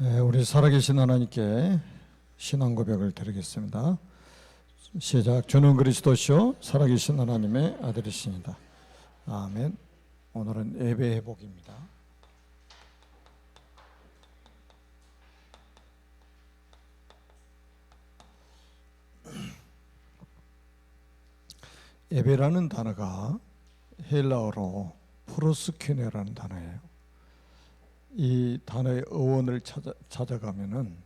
우리 살아계신 하나님께 신앙 고백을 드리겠습니다. 시작. 주는 그리스도시요 살아계신 하나님의 아들이십니다. 아멘. 오늘은 예배 회복입니다. 예배라는 단어가 헬라어로 프로스퀴네라는 단어예요. 이 단어의 어원을 찾아가면은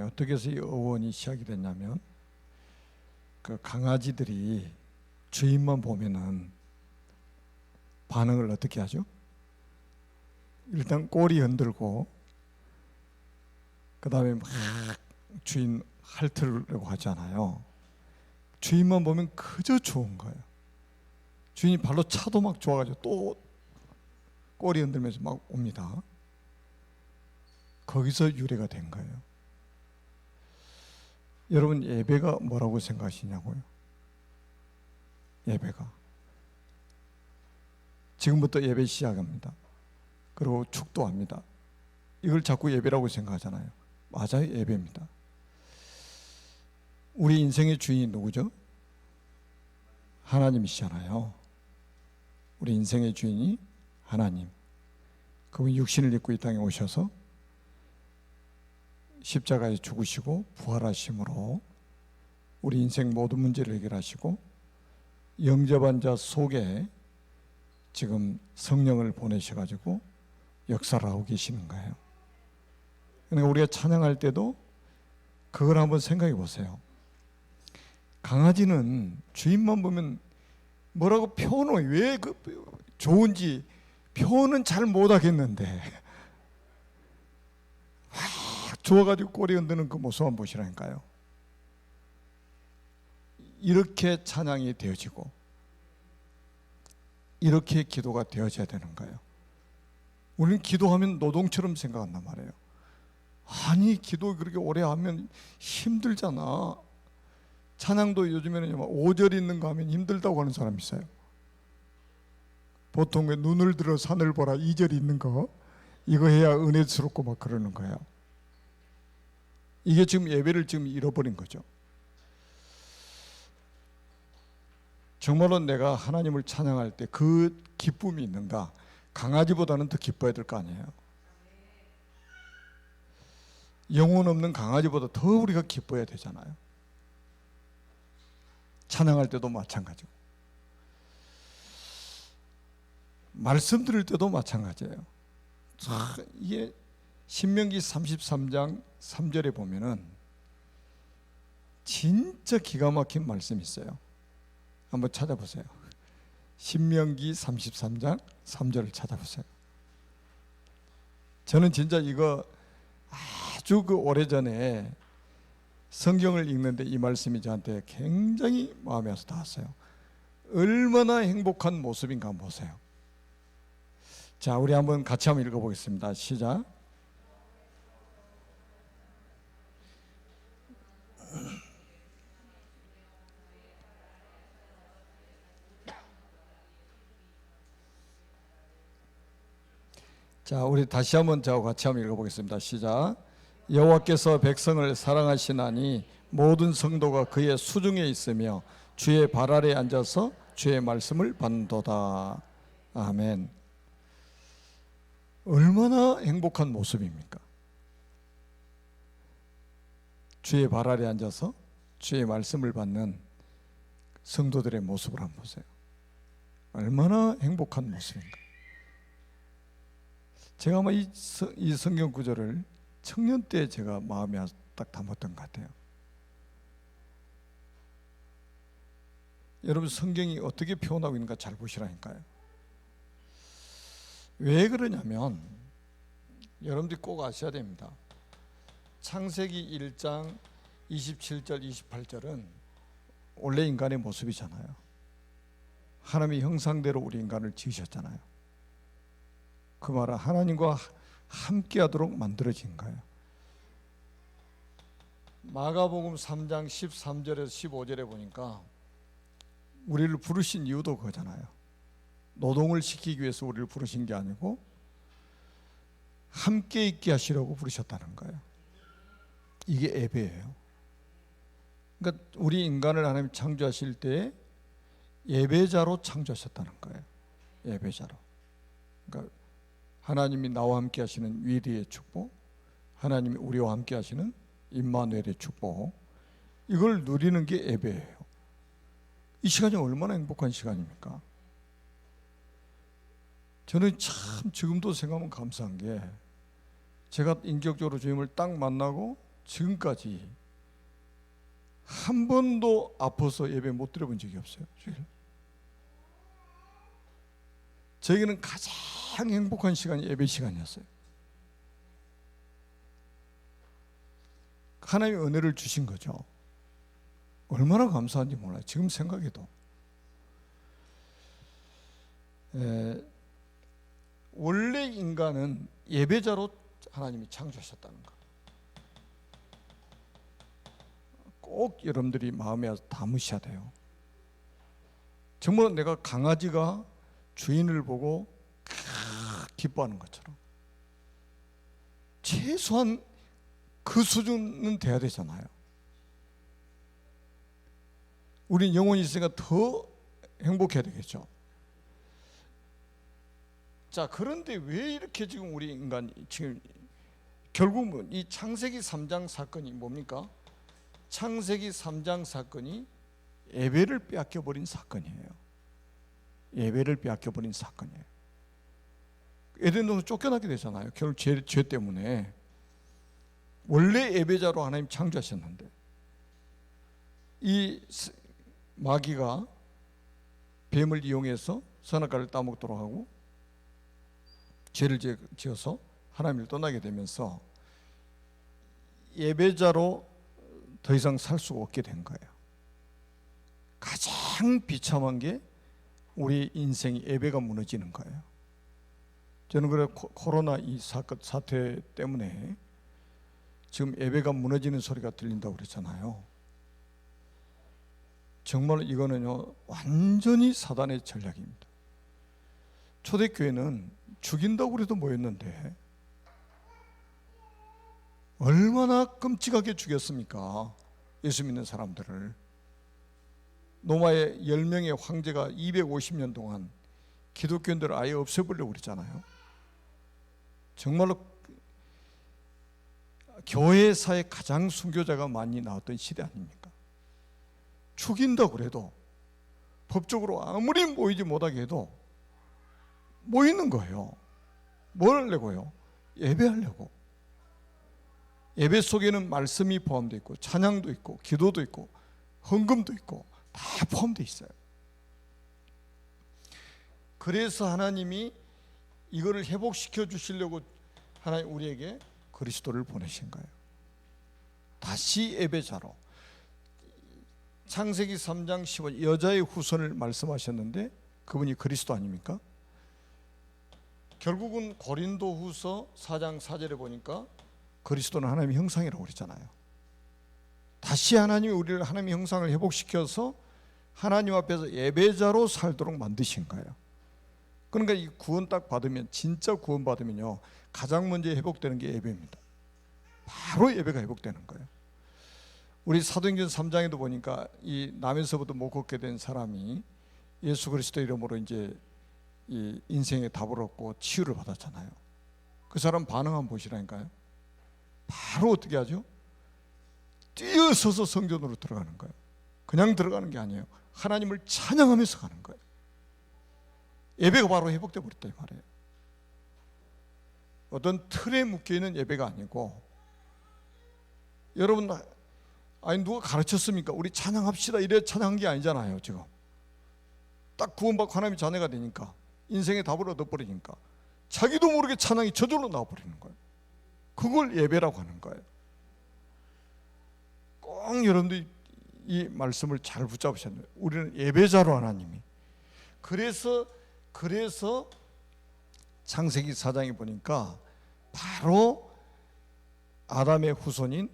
어떻게 해서 이 어원이 시작이 됐냐면, 그 강아지들이 주인만 보면은 반응을 어떻게 하죠? 일단 꼬리 흔들고 그 다음에 막 주인 핥으려고 하잖아요. 주인만 보면 그저 좋은 거예요. 주인이 발로 차도 막 좋아가지고 또 꼬리 흔들면서 막 옵니다. 거기서 유래가 된 거예요. 여러분, 예배가 뭐라고 생각하시냐고요? 예배가 지금부터 예배 시작합니다. 그리고 축도합니다. 이걸 자꾸 예배라고 생각하잖아요. 맞아요, 예배입니다. 우리 인생의 주인이 누구죠? 하나님이시잖아요. 우리 인생의 주인이 하나님. 그분이 육신을 입고 이 땅에 오셔서 십자가에 죽으시고 부활하심으로 우리 인생 모든 문제를 해결하시고 영접한 자 속에 지금 성령을 보내셔가지고 역사를 하고 계시는 거예요. 그러니까 우리가 찬양할 때도 그걸 한번 생각해 보세요. 강아지는 주인만 보면 뭐라고 표현을 왜 좋은지 표현은 잘 못하겠는데 막 좋아가지고 꼬리 흔드는 그 모습만 보시라니까요. 이렇게 찬양이 되어지고 이렇게 기도가 되어져야 되는 거예요. 우리는 기도하면 노동처럼 생각한단 말이에요. 아니, 기도 그렇게 오래 하면 힘들잖아. 찬양도 요즘에는 5절 있는 거 하면 힘들다고 하는 사람이 있어요. 보통 눈을 들어 산을 보라 2절 있는 거 이거 해야 은혜스럽고 막 그러는 거예요. 이게 지금 예배를 지금 잃어버린 거죠. 정말로 내가 하나님을 찬양할 때 그 기쁨이 있는가? 강아지보다는 더 기뻐야 될 거 아니에요. 영혼 없는 강아지보다 더 우리가 기뻐야 되잖아요. 찬양할 때도 마찬가지고 말씀 들을 때도 마찬가지예요. 이게 신명기 33장 3절에 보면은 진짜 기가 막힌 말씀이 있어요. 한번 찾아보세요. 신명기 33장 3절을 찾아보세요. 저는 진짜 이거 아주 오래전에 성경을 읽는데 이 말씀이 저한테 굉장히 마음에 와서 닿았어요. 얼마나 행복한 모습인가 한번 보세요. 자, 우리 한번 같이 한번 읽어보겠습니다. 시작. 자, 우리 다시 한번 저와 같이 한번 읽어보겠습니다. 시작. 여호와께서 백성을 사랑하시나니 모든 성도가 그의 수중에 있으며 주의 발 아래에 앉아서 주의 말씀을 받는도다. 아멘. 얼마나 행복한 모습입니까? 주의 발 아래에 앉아서 주의 말씀을 받는 성도들의 모습을 한번 보세요. 얼마나 행복한 모습인가. 제가 아마 이 성경 구절을 청년 때 제가 마음에 딱 담았던 것 같아요. 여러분, 성경이 어떻게 표현하고 있는가 잘 보시라니까요. 왜 그러냐면 여러분들이 꼭 아셔야 됩니다. 창세기 1장 27절 28절은 원래 인간의 모습이잖아요. 하나님의 형상대로 우리 인간을 지으셨잖아요. 그 말은 하나님과 함께하도록 만들어진 거예요. 마가복음 3장 13절에서 15절에 보니까 우리를 부르신 이유도 그거잖아요. 노동을 시키기 위해서 우리를 부르신 게 아니고 함께 있게 하시려고 부르셨다는 거예요. 이게 예배예요. 그러니까 우리 인간을 하나님 창조하실 때 예배자로 창조하셨다는 거예요. 예배자로. 그러니까 하나님이 나와 함께 하시는 위대의 축복, 하나님이 우리와 함께 하시는 임마누엘의 축복, 이걸 누리는 게 예배예요. 이 시간이 얼마나 행복한 시간입니까? 저는 참 지금도 생각하면 감사한 게, 제가 인격적으로 주님을 딱 만나고 지금까지 한 번도 아파서 예배 못 드려본 적이 없어요. 주일. 저에게는 가장 행복한 시간이 예배 시간이었어요. 하나님의 은혜를 주신 거죠. 얼마나 감사한지 몰라요. 지금 생각해도. 원래 인간은 예배자로 하나님이 창조하셨다는 거. 꼭 여러분들이 마음에 담으셔야 돼요. 정말 내가 강아지가 주인을 보고 기뻐하는 것처럼 최소한 그 수준은 돼야 되잖아요. 우린 영혼이 있으니까 더 행복해야 되겠죠. 자, 그런데 왜 이렇게 지금 우리 인간이 지금 결국은 이 창세기 3장 사건이 뭡니까? 창세기 3장 사건이 예배를 빼앗겨버린 사건이에요. 예배를 빼앗겨버린 사건이에요. 에덴동산 쫓겨나게 되잖아요. 결국 죄 때문에. 원래 예배자로 하나님 창조하셨는데 이 마귀가 뱀을 이용해서 선악과를 따먹도록 하고 죄를 지어서 하나님을 떠나게 되면서 예배자로 더 이상 살 수가 없게 된 거예요. 가장 비참한 게 우리 인생이 예배가 무너지는 거예요. 저는 그래 코로나 이 사태 때문에 지금 예배가 무너지는 소리가 들린다고 그랬잖아요. 정말 이거는요 완전히 사단의 전략입니다. 초대교회는 죽인다고 그래도 모였는데 얼마나 끔찍하게 죽였습니까? 예수 믿는 사람들을. 로마의 10명의 황제가 250년 동안 기독교인들을 아예 없애버리려고 그랬잖아요. 정말로 교회사에 가장 순교자가 많이 나왔던 시대 아닙니까? 죽인다고 그래도 법적으로 아무리 모이지 못하게 해도 모이는 거예요. 뭘 하려고요? 예배하려고. 예배 속에는 말씀이 포함되어 있고 찬양도 있고 기도도 있고 헌금도 있고 다 포함되어 있어요. 그래서 하나님이 이거를 회복시켜 주시려고 하나님 우리에게 그리스도를 보내신 거예요. 다시 예배자로. 창세기 3장 15절 여자의 후손을 말씀하셨는데 그분이 그리스도 아닙니까? 결국은 고린도후서 4장 4절에 보니까 그리스도는 하나님의 형상이라고 그랬잖아요. 다시 하나님이 우리를 하나님의 형상을 회복시켜서 하나님 앞에서 예배자로 살도록 만드신 거예요. 그러니까 이 구원 딱 받으면, 진짜 구원 받으면요 가장 먼저 회복되는 게 예배입니다. 바로 예배가 회복되는 거예요. 우리 사도행전 3장에도 보니까 이 남에서부터 못 걷게 된 사람이 예수 그리스도 이름으로 이제 이 인생의 답을 얻고 치유를 받았잖아요. 그 사람 반응 한번 보시라니까요. 바로 어떻게 하죠? 뛰어서서 성전으로 들어가는 거예요. 그냥 들어가는 게 아니에요. 하나님을 찬양하면서 가는 거예요. 예배가 바로 회복돼 버렸다 이 말이에요. 어떤 틀에 묶여있는 예배가 아니고, 여러분 아니 누가 가르쳤습니까? 우리 찬양합시다 이래 찬양한 게 아니잖아요. 지금 딱 구원받고 하나님의 자녀가 되니까 인생의 답을 얻어버리니까 자기도 모르게 찬양이 저절로 나와버리는 거예요. 그걸 예배라고 하는 거예요. 꼭 여러분들이 이 말씀을 잘 붙잡으셨네요. 우리는 예배자로 하나님이. 그래서 창세기 4장에 보니까 바로 아담의 후손인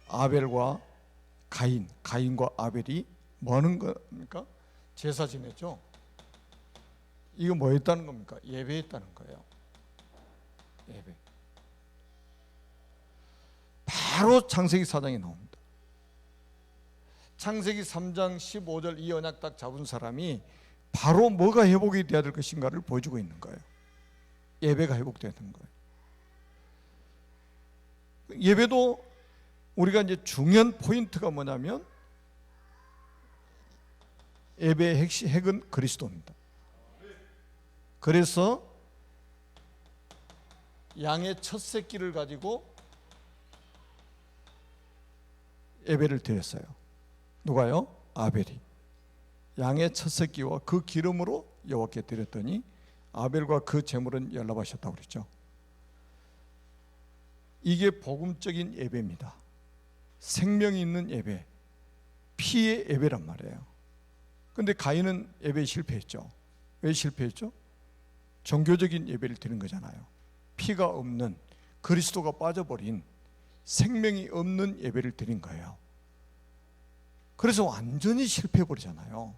아벨과 가인과 아벨이 뭐 하는 겁니까? 제사 지냈죠. 이거 뭐 했다는 겁니까? 예배했다는 거예요. 예배. 바로 창세기 4장에 나옵니다. 창세기 3장 15절 이 언약 딱 잡은 사람이 바로 뭐가 회복이 되어야 될 것인가를 보여주고 있는 거예요. 예배가 회복되는 거예요. 예배도 우리가 이제 중요한 포인트가 뭐냐면 예배의 핵은 그리스도입니다. 그래서 양의 첫 새끼를 가지고 예배를 드렸어요. 누가요? 아벨이. 양의 첫 새끼와 그 기름으로 여호와께 드렸더니 아벨과 그 제물은 연락하셨다고 그랬죠. 이게 복음적인 예배입니다. 생명이 있는 예배, 피의 예배란 말이에요. 그런데 가인은 예배에 실패했죠. 왜 실패했죠? 종교적인 예배를 드린 거잖아요. 피가 없는, 그리스도가 빠져버린, 생명이 없는 예배를 드린 거예요. 그래서 완전히 실패해버리잖아요.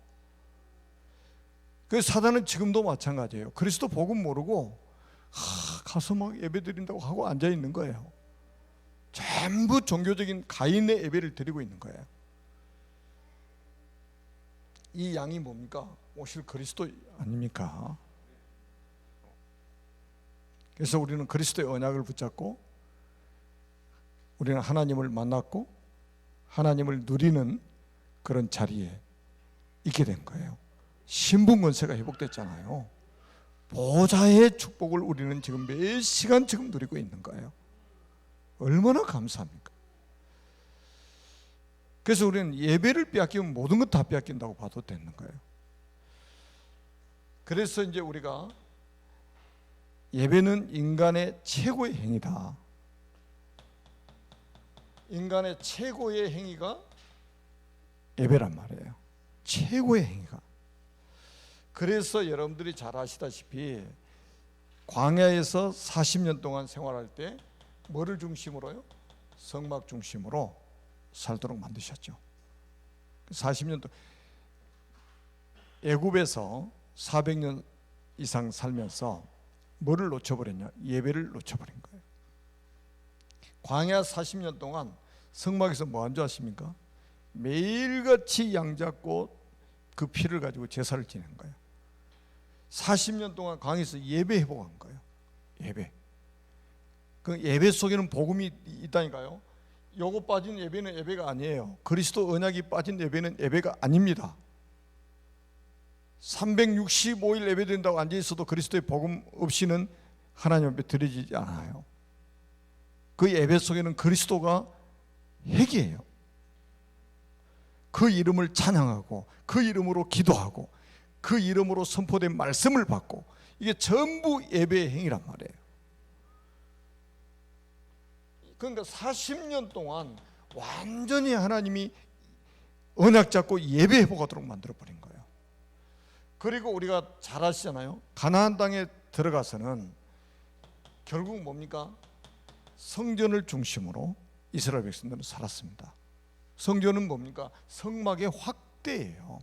그래서 사단은 지금도 마찬가지예요. 그리스도 복음 모르고 가서 막 예배 드린다고 하고 앉아있는 거예요. 전부 종교적인 가인의 예배를 드리고 있는 거예요. 이 양이 뭡니까? 오실 그리스도 아닙니까? 그래서 우리는 그리스도의 언약을 붙잡고 우리는 하나님을 만났고 하나님을 누리는 그런 자리에 있게 된 거예요. 신분 권세가 회복됐잖아요. 보좌의 축복을 우리는 지금 몇 시간 지금 누리고 있는 거예요. 얼마나 감사합니까? 그래서 우리는 예배를 빼앗기면 모든 것 다 빼앗긴다고 봐도 되는 거예요. 그래서 이제 우리가 예배는 인간의 최고의 행위다. 인간의 최고의 행위가 예배란 말이에요. 최고의 행위가. 그래서 여러분들이 잘 아시다시피 광야에서 40년 동안 생활할 때 뭐를 중심으로요? 성막 중심으로 살도록 만드셨죠. 40년 동안 애굽에서 400년 이상 살면서 뭐를 놓쳐버렸냐? 예배를 놓쳐버린 거예요. 광야 40년 동안 성막에서 뭐 한 줄 아십니까? 매일같이 양 잡고 그 피를 가지고 제사를 지낸 거예요. 40년 동안 광야에서 예배 회복한 거예요. 예배. 그 예배 속에는 복음이 있다니까요. 요거 빠진 예배는 예배가 아니에요. 그리스도 언약이 빠진 예배는 예배가 아닙니다. 365일 예배된다고 앉아있어도 그리스도의 복음 없이는 하나님 앞에 드려지지 않아요. 그 예배 속에는 그리스도가 핵이에요. 그 이름을 찬양하고 그 이름으로 기도하고 그 이름으로 선포된 말씀을 받고 이게 전부 예배의 행위란 말이에요. 그러니까 40년 동안 완전히 하나님이 언약 잡고 예배 회복하도록 만들어버린 거예요. 그리고 우리가 잘 아시잖아요. 가나안 땅에 들어가서는 결국 뭡니까? 성전을 중심으로 이스라엘 백성들은 살았습니다. 성전은 뭡니까? 성막의 확대예요.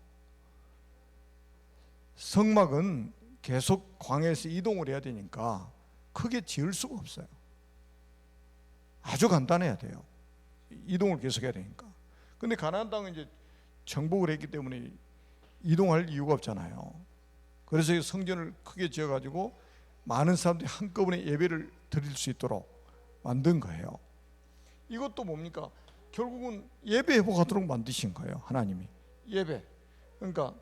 성막은 계속 광야에서 이동을 해야 되니까 크게 지을 수가 없어요. 아주 간단해야 돼요. 이동을 계속해야 되니까. 근데 가나안 땅은 이제 정복을 했기 때문에 이동할 이유가 없잖아요. 그래서 성전을 크게 지어가지고 많은 사람들이 한꺼번에 예배를 드릴 수 있도록 만든 거예요. 이것도 뭡니까? 결국은 예배 회복하도록 만드신 거예요. 하나님이 예배. 그러니까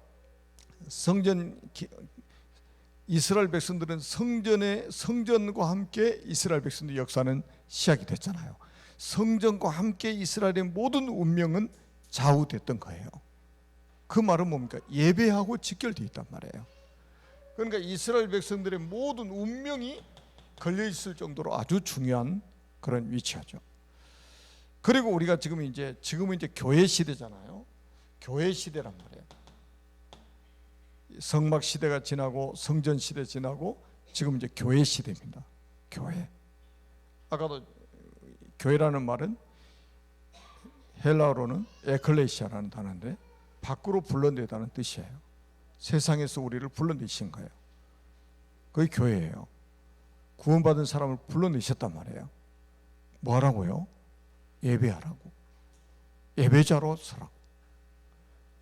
이스라엘 백성들은 성전과 함께 이스라엘 백성들의 역사는 시작이 됐잖아요. 성전과 함께 이스라엘의 모든 운명은 좌우됐던 거예요. 그 말은 뭡니까? 예배하고 직결되어 있단 말이에요. 그러니까 이스라엘 백성들의 모든 운명이 걸려 있을 정도로 아주 중요한 그런 위치하죠. 그리고 우리가 지금은 이제 교회 시대잖아요. 교회 시대란 말이에요. 성막 시대가 지나고 성전 시대 지나고 지금 이제 교회 시대입니다. 교회. 아까도 교회라는 말은 헬라어로는 에클레시아라는 단어인데 밖으로 불러내다는 뜻이에요. 세상에서 우리를 불러내신 거예요. 그게 교회예요. 구원받은 사람을 불러내셨단 말이에요. 뭐 하라고요? 예배하라고, 예배자로 서라고.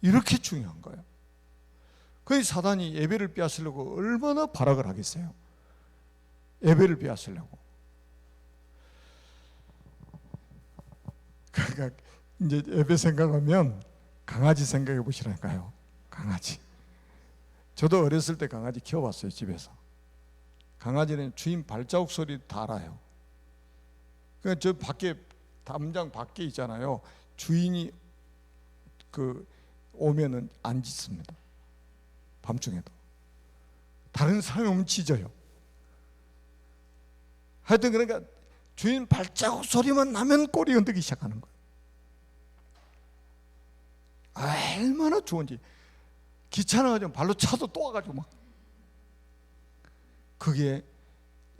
이렇게 중요한 거예요. 그 사단이 예배를 빼앗으려고 얼마나 발악을 하겠어요. 예배를 빼앗으려고. 그러니까 이제 예배 생각하면 강아지 생각해 보시라니까요. 강아지. 저도 어렸을 때 강아지 키워봤어요, 집에서. 강아지는 주인 발자국 소리 다 알아요. 그러니까 저 밖에, 담장 밖에 있잖아요. 주인이 오면은 안 짖습니다. 밤중에도. 다른 사람이 오면 짖어요. 하여튼 그러니까 주인 발자국 소리만 나면 꼬리 흔들기 시작하는 거예요. 얼마나 좋은지. 귀찮아가지고 발로 차도 또 와가지고 막. 그게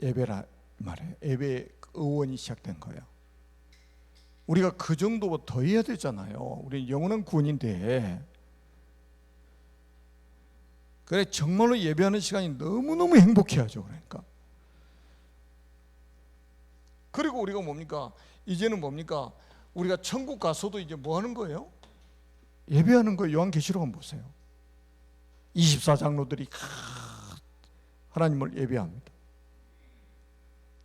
예배라 말이에요. 예배 의원이 시작된 거예요. 우리가 그 정도 더 해야 되잖아요. 우리 영원한 구원인데. 그래, 정말로 예배하는 시간이 너무너무 행복해야죠. 그러니까. 그리고 우리가 뭡니까? 이제는 뭡니까? 우리가 천국 가서도 이제 뭐 하는 거예요? 예배하는 거예요. 요한계시록 한번 보세요. 24장로들이 하나님을 예배합니다.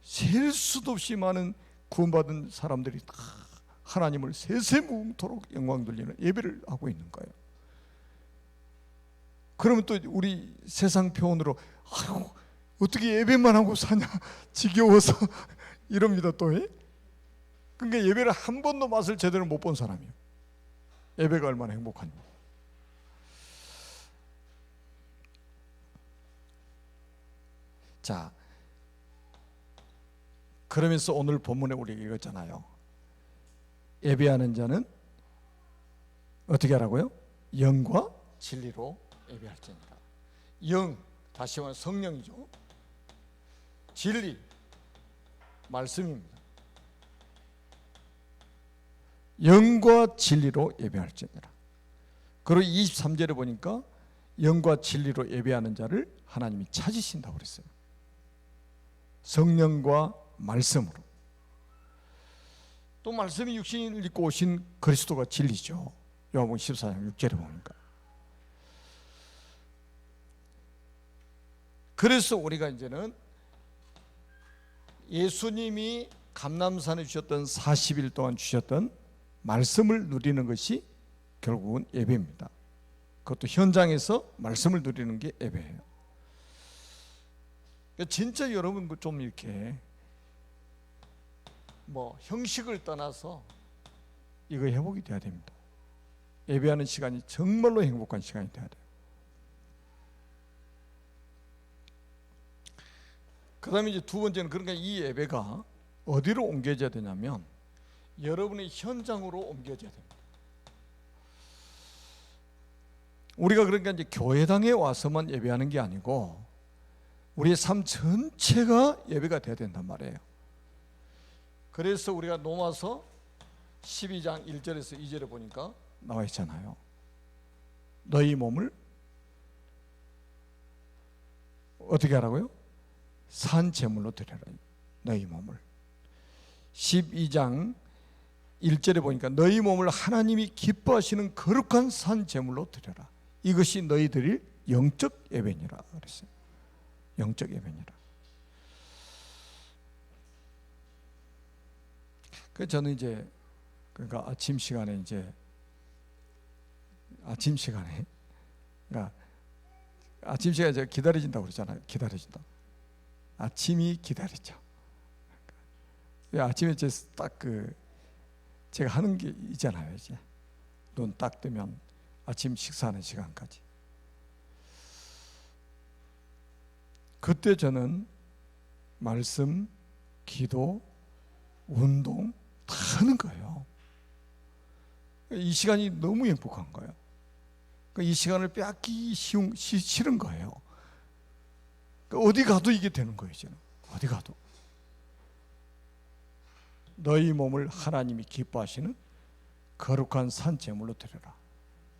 셀 수도 없이 많은 구원받은 사람들이 하나님을 세세무궁토록 영광 돌리는 예배를 하고 있는 거예요. 그러면 또 우리 세상 표현으로 아이고 어떻게 예배만 하고 사냐 지겨워서 이럽니다 또. 그러니까 예배를 한 번도 맛을 제대로 못 본 사람이에요. 예배가 얼마나 행복한지. 자, 그러면서 오늘 본문에 우리가 읽었잖아요. 예배하는 자는 어떻게 하라고요? 영과 진리로 예배할지니라. 영, 다시 말해 성령이죠. 진리, 말씀입니다. 영과 진리로 예배할지니라. 그리고 23절에 보니까 영과 진리로 예배하는 자를 하나님이 찾으신다고 그랬어요. 성령과 말씀으로. 또 말씀이 육신을 입고 오신 그리스도가 진리죠. 요한복음 14장 6절에 보니까. 그래서 우리가 이제는 예수님이 감람산에 주셨던 40일 동안 주셨던 말씀을 누리는 것이 결국은 예배입니다. 그것도 현장에서 말씀을 누리는 게 예배예요. 진짜 여러분 좀 이렇게 뭐 형식을 떠나서 이거 회복이 돼야 됩니다. 예배하는 시간이 정말로 행복한 시간이 돼야 돼요. 그 다음에 이제 두 번째는, 그러니까 이 예배가 어디로 옮겨져야 되냐면 여러분의 현장으로 옮겨져야 됩니다. 우리가 그러니까 이제 교회당에 와서만 예배하는 게 아니고 우리의 삶 전체가 예배가 돼야 된단 말이에요. 그래서 우리가 로마서 12장 1절에서 2절에 보니까 나와 있잖아요. 너희 몸을 어떻게 하라고요? 산 제물로 드려라. 너희 몸을. 12장 1절에 보니까 너희 몸을 하나님이 기뻐하시는 거룩한 산 제물로 드려라. 이것이 너희 드릴 영적 예배니라 그랬어요. 영적 예배니라. 그 저는 이제 그러니까 아침 시간에 그러니까 아침 시간에 제가 기다려진다고 그러잖아요. 기다려진다. 아침이 기다리죠. 아침에 제가 하는 게 있잖아요. 이제 눈 딱 뜨면 아침 식사하는 시간까지. 그때 저는 말씀, 기도, 운동 다 하는 거예요. 이 시간이 너무 행복한 거예요. 이 시간을 빼앗기 싫은 거예요. 어디 가도 이게 되는 거예요. 저는 어디 가도. 너희 몸을 하나님이 기뻐하시는 거룩한 산 제물로 드려라.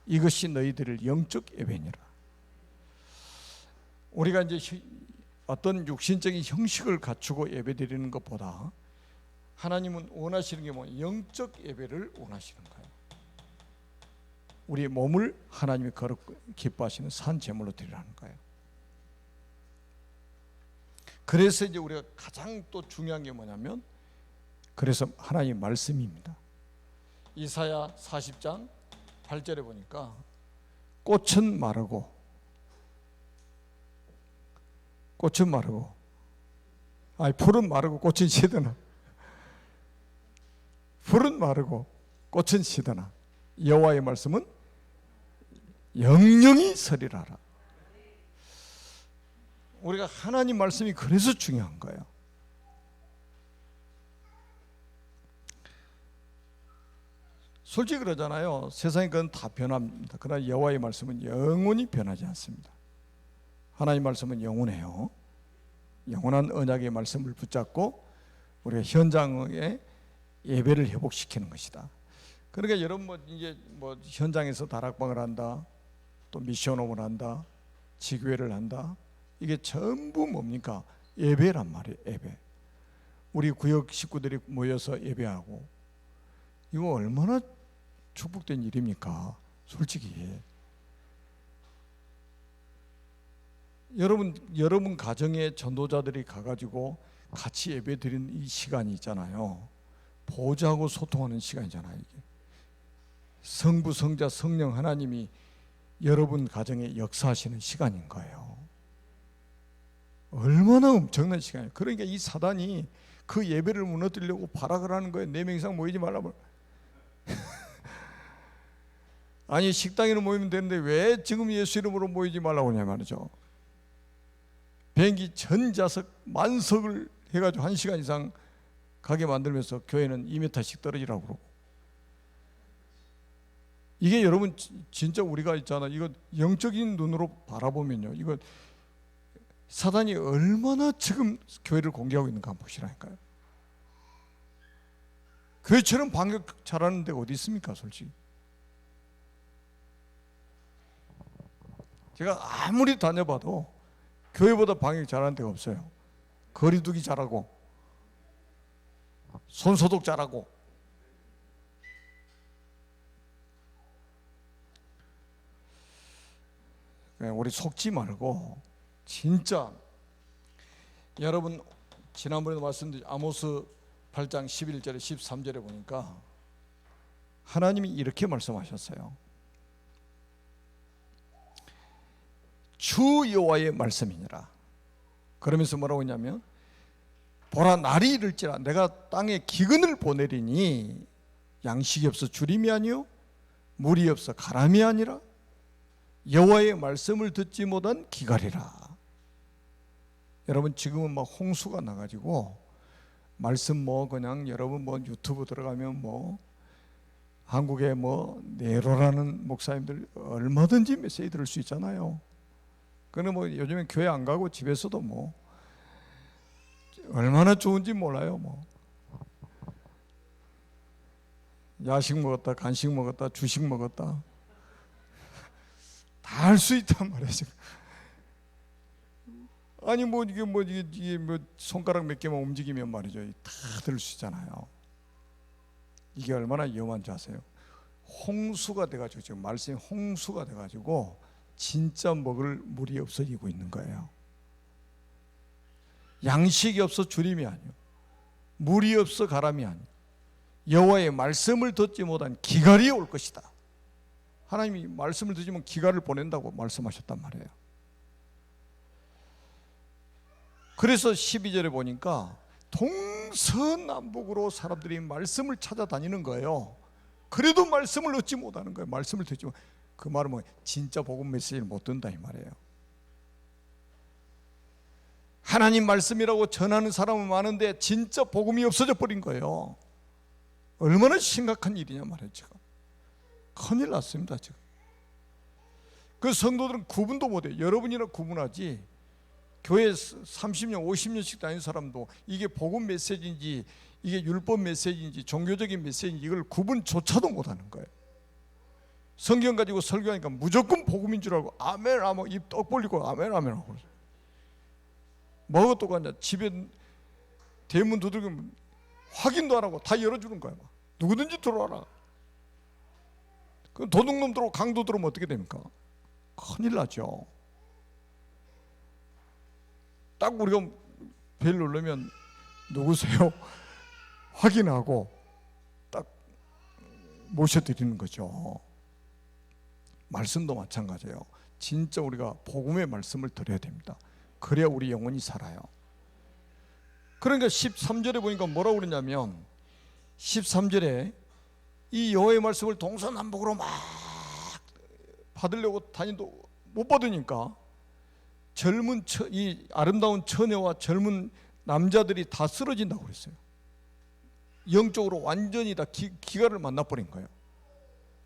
이것이 너희들을 영적 예배니라. 우리가 이제 어떤 육신적인 형식을 갖추고 예배드리는 것보다 하나님은 원하시는 게 뭐예요? 영적 예배를 원하시는 거예요. 우리의 몸을 하나님이 거룩 기뻐하시는 산 제물로 드리라는 거예요. 그래서 이제 우리가 가장 또 중요한 게 뭐냐면, 그래서 하나님 말씀입니다. 이사야 40장 8절에 보니까 꽃은 마르고 풀은 마르고 꽃은 시드나, 풀은 마르고 꽃은 시드나 여호와의 말씀은 영영이 서리라라. 우리가 하나님 말씀이 그래서 중요한 거예요. 솔직히 그러잖아요. 세상에 그건 다 변합니다. 그러나 여호와의 말씀은 영원히 변하지 않습니다. 하나님 말씀은 영원해요. 영원한 언약의 말씀을 붙잡고 우리가 현장의 예배를 회복시키는 것이다. 그러니까 여러분 이제 현장에서 다락방을 한다, 또 미션홈을 한다, 지교회를 한다. 이게 전부 뭡니까? 예배란 말이에요. 예배. 우리 구역 식구들이 모여서 예배하고, 이거 얼마나 축복된 일입니까? 솔직히 여러분 가정에 전도자들이 가가지고 같이 예배 드리는 이 시간이 있잖아요. 보좌하고 소통하는 시간이잖아요. 이게 성부, 성자, 성령 하나님이 여러분 가정에 역사하시는 시간인 거예요. 얼마나 엄청난 시간이에요. 그러니까 이 사단이 그 예배를 무너뜨리려고 발악을 하는 거예요. 4명 이상 모이지 말라고. 아니 식당에는 모이면 되는데 왜 지금 예수 이름으로 모이지 말라고 하냐 말이죠. 비행기 전좌석 만석을 해가지고 1시간 이상 가게 만들면서 교회는 2m씩 떨어지라고 그러고. 이게 여러분 진짜 우리가 있잖아, 이거 영적인 눈으로 바라보면요, 이거 사단이 얼마나 지금 교회를 공개하고 있는가 한번 보시라니까요. 교회처럼 반격 잘하는 데가 어디 있습니까? 솔직히 제가 아무리 다녀봐도 교회보다 방역 잘하는 데가 없어요. 거리두기 잘하고 손소독 잘하고. 우리 속지 말고 진짜 여러분 지난번에도 말씀드린 아모스 8장 11절에 13절에 보니까 하나님이 이렇게 말씀하셨어요. 주 여호와의 말씀이니라. 그러면서 뭐라고 했냐면, 보라 날이 이를지라 내가 땅에 기근을 보내리니 양식이 없어 주림이 아니요 물이 없어 가람이 아니라 여호와의 말씀을 듣지 못한 기갈이라. 여러분 지금은 막 홍수가 나가지고 말씀 그냥 여러분 유튜브 들어가면 한국에 네로라는 목사님들 얼마든지 메시지 들을 수 있잖아요. 그는 요즘엔 교회 안 가고 집에서도 얼마나 좋은지 몰라요. 야식 먹었다, 간식 먹었다, 주식 먹었다, 다 할 수 있단 말이에요. 아니 이게 손가락 몇 개만 움직이면 말이죠, 다 들을 수 있잖아요. 이게 얼마나 위험한지 아세요? 홍수가 돼가지고 지금 말씀이 홍수가 돼가지고 진짜 먹을 물이 없어지고 있는 거예요. 양식이 없어 주림이 아니요 물이 없어 가람이 아니요 여호와의 말씀을 듣지 못한 기갈이 올 것이다. 하나님이 말씀을 듣지면 기갈을 보낸다고 말씀하셨단 말이에요. 그래서 12절에 보니까 동서남북으로 사람들이 말씀을 찾아다니는 거예요. 그래도 말씀을 얻지 못하는 거예요. 말씀을 듣지 못. 그 말은 진짜 복음 메시지를 못 듣는다 이 말이에요. 하나님 말씀이라고 전하는 사람은 많은데 진짜 복음이 없어져 버린 거예요. 얼마나 심각한 일이냐 말이에요. 지금 큰일 났습니다. 지금 그 성도들은 구분도 못해요. 여러분이나 구분하지, 교회 30년 50년씩 다니는 사람도 이게 복음 메시지인지 이게 율법 메시지인지 종교적인 메시지인지 이걸 구분조차도 못하는 거예요. 성경 가지고 설교하니까 무조건 복음인 줄 알고 아멘 아멘 입 떡 벌리고 아멘 아멘 하고. 뭐가 똑같냐, 집에 대문 두들기면 확인도 안 하고 다 열어주는 거야. 막. 누구든지 들어와라. 그 도둑놈 들어오고 강도 들어오면 어떻게 됩니까? 큰일 나죠. 딱 우리가 벨 누르면 누구세요? 확인하고 딱 모셔드리는 거죠. 말씀도 마찬가지예요. 진짜 우리가 복음의 말씀을 드려야 됩니다. 그래야 우리 영혼이 살아요. 그러니까 13절에 보니까 뭐라고 그러냐면 13절에 이 여호와의 말씀을 동서남북으로 막 받으려고 다니도 못 받으니까 이 아름다운 처녀와 젊은 남자들이 다 쓰러진다고 그랬어요. 영적으로 완전히 다 기가를 만나버린 거예요.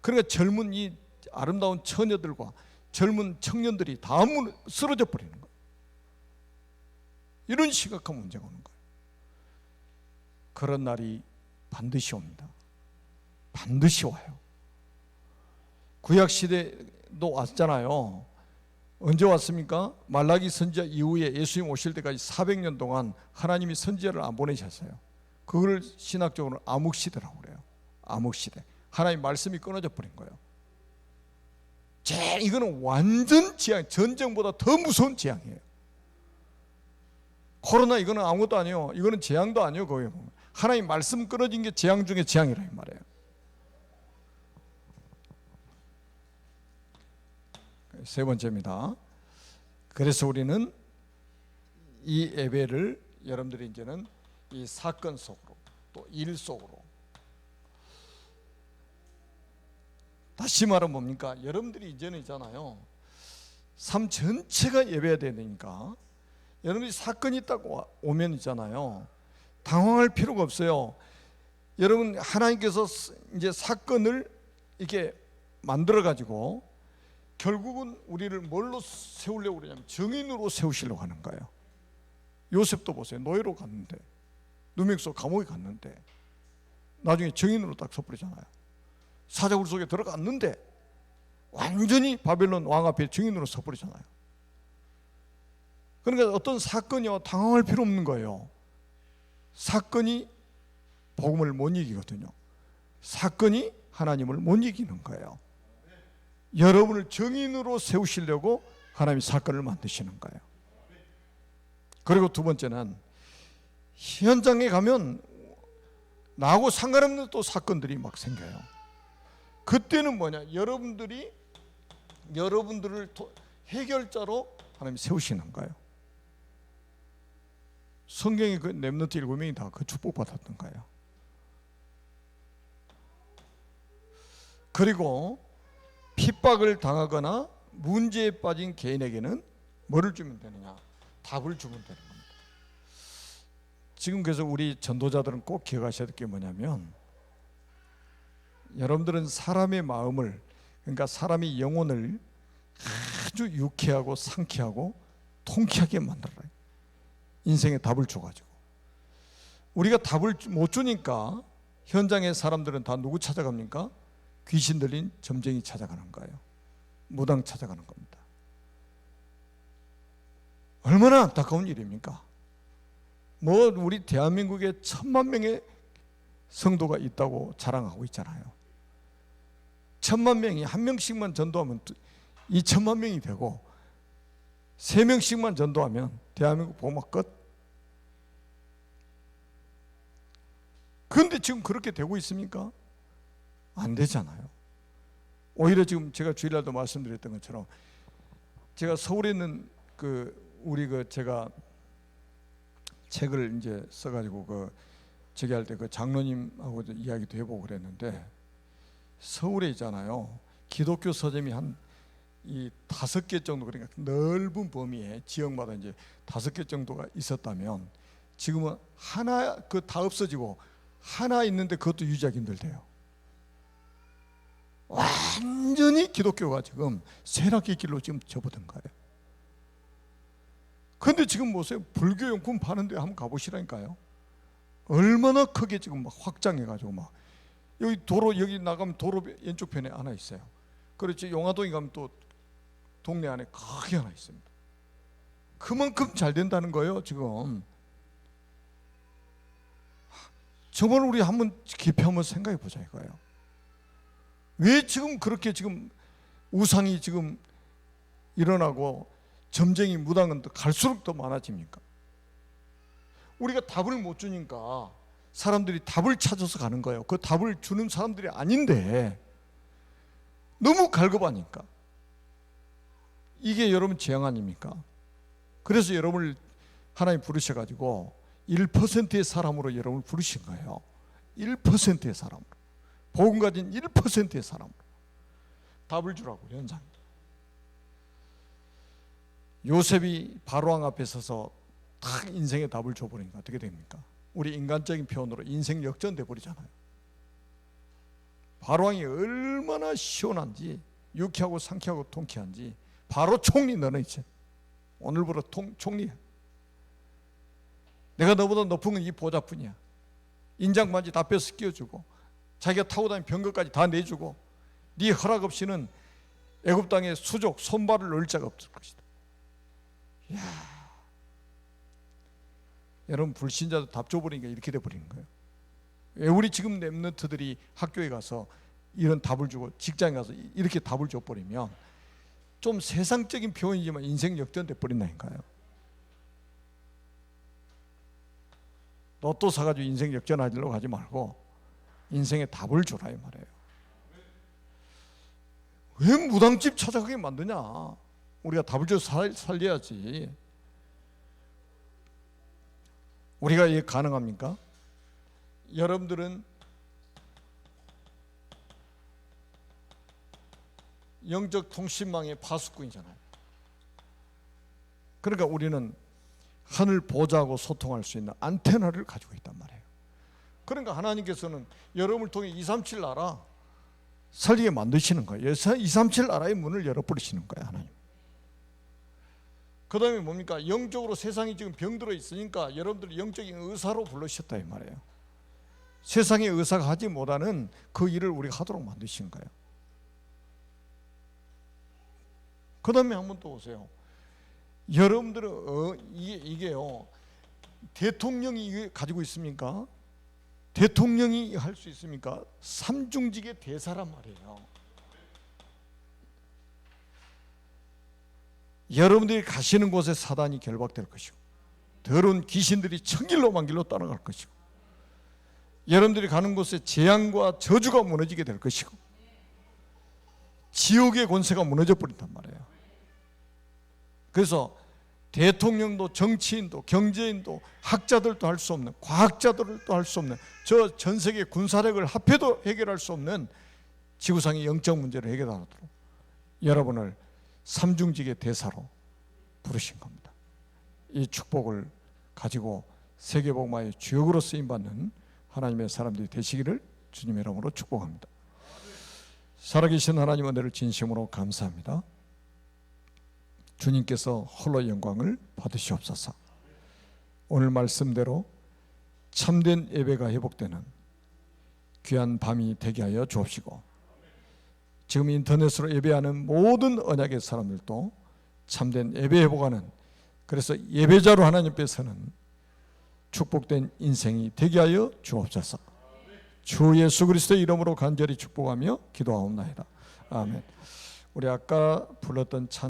그러니까 젊은 이 아름다운 처녀들과 젊은 청년들이 다 쓰러져 버리는 거예요. 이런 심각한 문제가 오는 거예요. 그런 날이 반드시 옵니다. 반드시 와요. 구약시대도 왔잖아요. 언제 왔습니까? 말라기 선지자 이후에 예수님 오실 때까지 400년 동안 하나님이 선지자를 안 보내셨어요. 그걸 신학적으로 암흑시대라고 그래요. 암흑시대. 하나님 말씀이 끊어져 버린 거예요. 이거는 완전 재앙, 전쟁보다 더 무서운 재앙이에요. 코로나 이거는 아무것도 아니에요. 이거는 재앙도 아니에요. 거기에 보면 하나님 말씀 끊어진 게 재앙 중에 재앙이라 이 말이에요. 세 번째입니다. 그래서 우리는 이 예배를 여러분들이 이제는 이 사건 속으로 또 일 속으로, 다시 말하면 뭡니까? 여러분들이 이제는 있잖아요. 삶 전체가 예배해야 되니까 여러분들이 사건이 딱 오면 있잖아요. 당황할 필요가 없어요. 여러분 하나님께서 이제 사건을 이렇게 만들어 가지고 결국은 우리를 뭘로 세우려고 그러냐면 정인으로 세우시려고 하는 거예요. 요셉도 보세요. 노예로 갔는데, 누명소 감옥에 갔는데 나중에 정인으로 딱 서버리잖아요. 사자굴 속에 들어갔는데 완전히 바벨론 왕 앞에 정인으로 서버리잖아요. 그러니까 어떤 사건이요 당황할 필요 없는 거예요. 사건이 복음을 못 이기거든요. 사건이 하나님을 못 이기는 거예요. 여러분을 정인으로 세우시려고 하나님이 사건을 만드시는 거예요. 그리고 두 번째는 현장에 가면 나하고 상관없는 또 사건들이 막 생겨요. 그때는 뭐냐? 여러분들을 해결자로 하나님이 세우시는 거예요. 성경에 그 렘넌트 7명이 다 그 축복받았던 거예요. 그리고 핍박을 당하거나 문제에 빠진 개인에게는 뭐를 주면 되느냐? 답을 주면 되는 겁니다. 지금 그래서 우리 전도자들은 꼭 기억하셔야 될 게 뭐냐면, 여러분들은 사람의 마음을, 그러니까 사람의 영혼을 아주 유쾌하고 상쾌하고 통쾌하게 만들어요. 인생에 답을 줘가지고. 우리가 답을 못 주니까 현장의 사람들은 다 누구 찾아갑니까? 귀신 들린 점쟁이 찾아가는 거예요. 무당 찾아가는 겁니다. 얼마나 안타까운 일입니까? 뭐 우리 대한민국에 1000만 명의 성도가 있다고 자랑하고 있잖아요. 1000만 명이 한 명씩만 전도하면 2000만 명이 되고 3명씩만 전도하면 대한민국 복음 끝. 그런데 지금 그렇게 되고 있습니까? 안 되잖아요. 오히려 지금 제가 주일날도 말씀드렸던 것처럼 제가 서울에 있는 제가 책을 이제 써가지고 저기 할 때 그 장로님하고 이야기도 해보고 그랬는데, 서울에 있잖아요. 기독교 서점이 한 이 5개 정도, 그러니까 넓은 범위에 지역마다 이제 5개 정도가 있었다면 지금은 하나 다 없어지고 하나 있는데 그것도 유지하기 힘들대요. 완전히 기독교가 지금 쇠락의 길로 지금 접어든 거예요. 그런데 지금 보세요. 불교 용품 파는데 한번 가보시라니까요. 얼마나 크게 지금 막 확장해가지고 막 여기 나가면 도로 왼쪽 편에 하나 있어요. 그렇지. 용화동에 가면 또 동네 안에 크게 하나 있습니다. 그만큼 잘 된다는 거예요. 지금 정말 우리 한번 깊이 한번 생각해 보자 이거예요. 왜 지금 그렇게 지금 우상이 지금 일어나고 점쟁이 무당은 갈수록 더 많아집니까? 우리가 답을 못 주니까 사람들이 답을 찾아서 가는 거예요. 그 답을 주는 사람들이 아닌데 너무 갈급하니까. 이게 여러분 재앙 아닙니까? 그래서 여러분을 하나님 부르셔가지고 1%의 사람으로 여러분을 부르신 거예요. 1%의 사람으로. 복음 가진 1%의 사람으로 답을 주라고 현장. 요셉이 바로왕 앞에 서서 딱 인생의 답을 줘버리니까 어떻게 됩니까? 우리 인간적인 표현으로 인생 역전돼 버리잖아요. 바로왕이 얼마나 시원한지, 유쾌하고 상쾌하고 통쾌한지. 바로 총리, 너는 이제 오늘부터 총리야. 내가 너보다 높은 건 이 보좌뿐이야. 인장 반지 다 뺏어 끼워주고 자기가 타고 다니는 병거까지 다 내주고 네 허락 없이는 애굽 땅에 수족 손발을 넣을 자가 없을 것이다. 이야. 여러분 불신자도 답 줘버리니까 이렇게 돼버리는 거예요. 왜 우리 지금 렘넌트들이 학교에 가서 이런 답을 주고 직장에 가서 이렇게 답을 줘버리면 좀 세상적인 표현이지만 인생 역전돼 버린다니까요. 로또 사가지고 인생 역전하려고 하지 말고 인생에 답을 주라 이 말이에요. 왜 무당집 찾아가게 만드냐? 우리가 답을 줘서 살려야지. 우리가 이게 가능합니까? 여러분들은 영적 통신망의 파수꾼이잖아요. 그러니까 우리는 하늘 보좌하고 소통할 수 있는 안테나를 가지고 있단 말이에요. 그러니까 하나님께서는 여러분을 통해 237 나라 살리게 만드시는 거예요. 237 나라의 문을 열어버리시는 거예요, 하나님. 그 다음에 뭡니까? 영적으로 세상이 지금 병들어 있으니까 여러분들 영적인 의사로 불러주셨다 이 말이에요. 세상의 의사가 하지 못하는 그 일을 우리가 하도록 만드신 거예요. 그 다음에 한번 또 보세요. 여러분들은 이게요, 대통령이 가지고 있습니까? 대통령이 할 수 있습니까? 삼중직의 대사란 말이에요. 여러분들이 가시는 곳에 사단이 결박될 것이고 더러운 귀신들이 천길로 만길로 따라갈 것이고 여러분들이 가는 곳에 재앙과 저주가 무너지게 될 것이고 지옥의 권세가 무너져 버린단 말이에요. 그래서 대통령도 정치인도 경제인도 학자들도 할 수 없는, 과학자들도 할 수 없는, 저 전 세계 군사력을 합해도 해결할 수 없는 지구상의 영적 문제를 해결하도록 여러분을 삼중직의 대사로 부르신 겁니다. 이 축복을 가지고 세계복음화의 주역으로 쓰임받는 하나님의 사람들이 되시기를 주님의 이름으로 축복합니다. 살아계신 하나님 은혜를 진심으로 감사합니다. 주님께서 홀로 영광을 받으시옵소서. 오늘 말씀대로 참된 예배가 회복되는 귀한 밤이 되게 하여 주옵시고 지금 인터넷으로 예배하는 모든 언약의 사람들도 참된 예배 회복하는, 그래서 예배자로 하나님 앞에 서는 축복된 인생이 되게 하여 주옵소서. 주 예수 그리스도의 이름으로 간절히 축복하며 기도하옵나이다. 아멘. 우리 아까 불렀던 찬